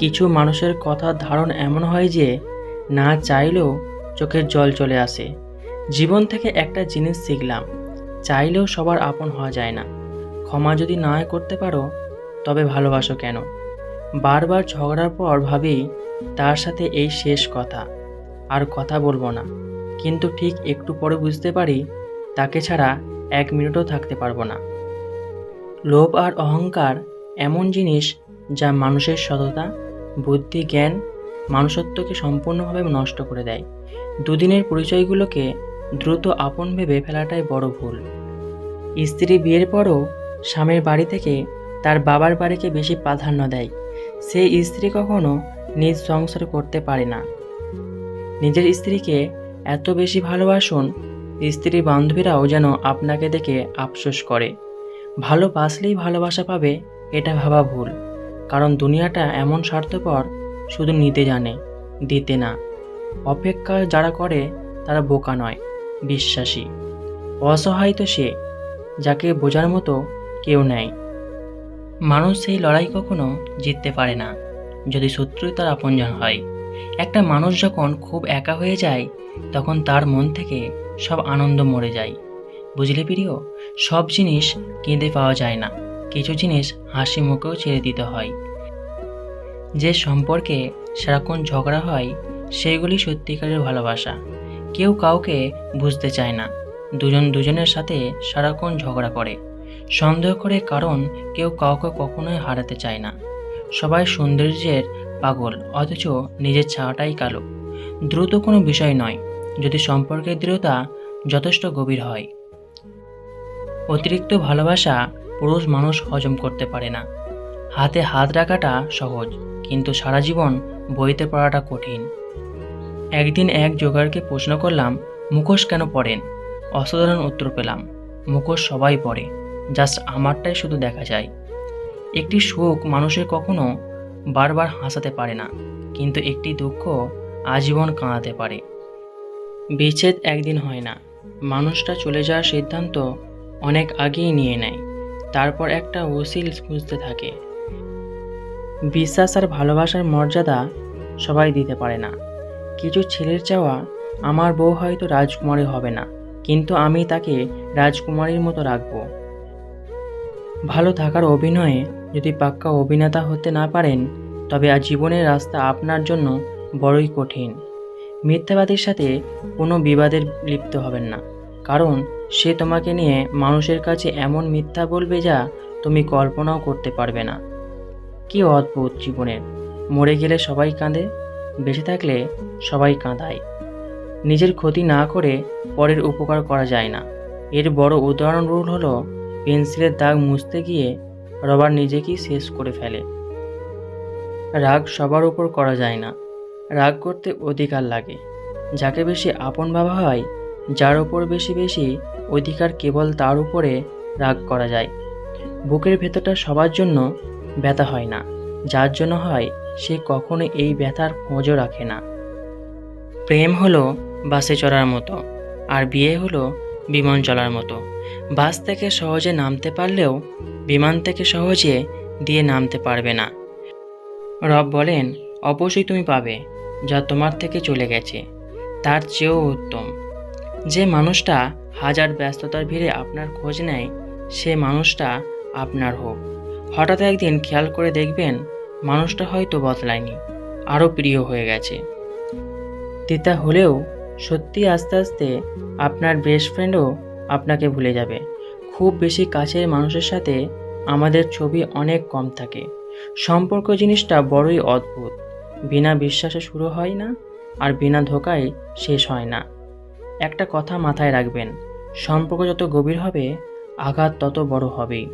কিছু মানুষের কথার ধারণ এমন হয় যে না চাইলেও চোখের জল চলে আসে। জীবন থেকে একটা জিনিস শিখলাম, চাইলেও সবার আপন হওয়া যায় না। ক্ষমা যদি না করতে পারো তবে ভালোবাসো কেন? বারবার ঝগড়ার পর ভাবি তার সাথে এই শেষ কথা, আর কথা বলবো না। কিন্তু ঠিক একটু পরে বুঝতে পারি তাকে ছাড়া 1 মিনিটও থাকতে পারবো না। লোভ আর অহংকার এমন জিনিস যা মানুষের সততা, বুদ্ধি, জ্ঞান, মানুষত্বকে সম্পূর্ণভাবে নষ্ট করে দেয়। দুদিনের পরিচয়গুলোকে দ্রুত আপন ভেবে ফেলাটাই বড় ভুল। স্ত্রী বিয়ের পরও স্বামীর বাড়ি থেকে তার বাবার বাড়িকে বেশি প্রাধান্য দেয়। সেই স্ত্রী কখনো নিজ সংসার করতে পারে না। নিজের স্ত্রীকে এত বেশি ভালোবাসুন, স্ত্রী বান্ধবীরাও যেন আপনাকে দেখে আফসোস করে। ভালোবাসলেই ভালোবাসা পাবে এটা ভাবা ভুল। কারণ দুনিয়াটা এমন স্বার্থপর, শুধু নিতে জানে, দিতে না। অপেক্ষা যারা করে তারা বোকা নয়, বিশ্বাসী। অসহায় তো সে, যাকে বোঝার মতো কেউ নেই। মানুষ সেই লড়াই কখনো জিততে পারে না যদি শত্রুই তার আপনজন হয়। একটা মানুষ যখন খুব একা হয়ে যায় তখন তার মন থেকে সব আনন্দ মরে যায়। বুঝলে প্রিয়, সব জিনিস কিনতে পাওয়া যায় না, কিছু জিনিস হাসি মুখেও ছেড়ে দিতে হয়। যে সম্পর্কে সারাক্ষণ ঝগড়া হয় সেগুলি সত্যিকারের ভালোবাসা। কেউ কাউকে বুঝতে চায় না, দুজন দুজনের সাথে সারাক্ষণ ঝগড়া করে, সন্দেহ করে, কারণ কেউ কাউকে কখনোই হারাতে চায় না। সবাই সৌন্দর্যের পাগল, অথচ নিজের ছায়াটাই কালো। দ্রুত কোনো বিষয় নয় যদি সম্পর্কের দৃঢ়তা যথেষ্ট গভীর হয়। অতিরিক্ত ভালোবাসা পুরুষ মানুষ হজম করতে পারে না। হাতে হাত রাখাটা সহজ, কিন্তু সারা জীবন বইতে পড়াটা কঠিন। একদিন এক জোগাড়কে প্রশ্ন করলাম, মুখোশ কেন পরেন? অসাধারণ উত্তর পেলাম, মুখোশ সবাই পরে, জাস্ট আমারটাই শুধু দেখা যায়। একটি সুখ মানুষের কখনো বারবার হাসাতে পারে না, কিন্তু একটি দুঃখ আজীবন কাঁদাতে পারে। বিচ্ছেদ একদিন হয় না, মানুষটা চলে যাওয়ার সিদ্ধান্ত অনেক আগেই নিয়ে নেয়, তারপর একটা ওসিল খুঁজতে থাকে। বিশ্বাস আর ভালোবাসার মর্যাদা সবাই দিতে পারে না। কিছু ছেলের চাওয়া, আমার বউ হয়তো রাজকুমারী হবে না, কিন্তু আমি তাকে রাজকুমারীর মতো রাখবো। ভালো থাকার অভিনয়ে যদি পাক্কা অভিনেতা হতে না পারেন তবে আজ জীবনের রাস্তা আপনার জন্য বড়ই কঠিন। মিথ্যাবাদীর সাথে কোনো বিবাদে লিপ্ত হবেন না, কারণ সে তোমাকে নিয়ে মানুষের কাছে এমন মিথ্যা বলবে যা তুমি কল্পনাও করতে পারবে না। কি অদ্ভুত জীবনের, মরে গেলে সবাই কাঁদে, বেঁচে থাকলে সবাই কাঁদায়। নিজের ক্ষতি না করে পরের উপকার করা যায় না। এর বড় উদাহরণ রুল হলো, পেন্সিলের দাগ মুছতে গিয়ে রবার নিজেকেই শেষ করে ফেলে। রাগ সবার উপর করা যায় না, রাগ করতে অধিকার লাগে। যাকে বেশি আপন ভাবা হয়, যার উপর বেশি বেশি অধিকার, কেবল তার উপরে রাগ করা যায়। বুকের ভেতরটা সবার জন্য ব্যথা হয় না, যার জন্য হয় সে কখনো এই ব্যথার খোঁজও রাখে না। প্রেম হলো বাসে চড়ার মতো, আর বিয়ে হলো বিমান চলার মতো। বাস থেকে সহজে নামতে পারলেও বিমান থেকে সহজে দিয়ে নামতে পারবে না। রব বলেন, অবশ্যই তুমি পাবে যা তোমার থেকে চলে গেছে, তার চেয়েও উত্তম। যে মানুষটা হাজার ব্যস্ততার ভিড়ে আপনার খোঁজ নেয়, সে মানুষটা আপনার হোক। হঠাৎ একদিন খেয়াল করে দেখবেন মানুষটা হয়তো বদলায়নি, আরও প্রিয় হয়ে গেছে। তিতা হলেও সত্যি আস্তে আস্তে আপনার বেস্ট ফ্রেন্ডও আপনাকে ভুলে যাবে। খুব বেশি কাছের মানুষের সাথে আমাদের ছবি অনেক কম থাকে। সম্পর্ক জিনিসটা বড়ই অদ্ভুত, বিনা বিশ্বাসে শুরু হয় না, আর বিনা ধোকায় শেষ হয় না। একটা কথা মাথায় রাখবেন, সম্পর্ক যত গভীর হবে আঘাত তত বড় হবেই।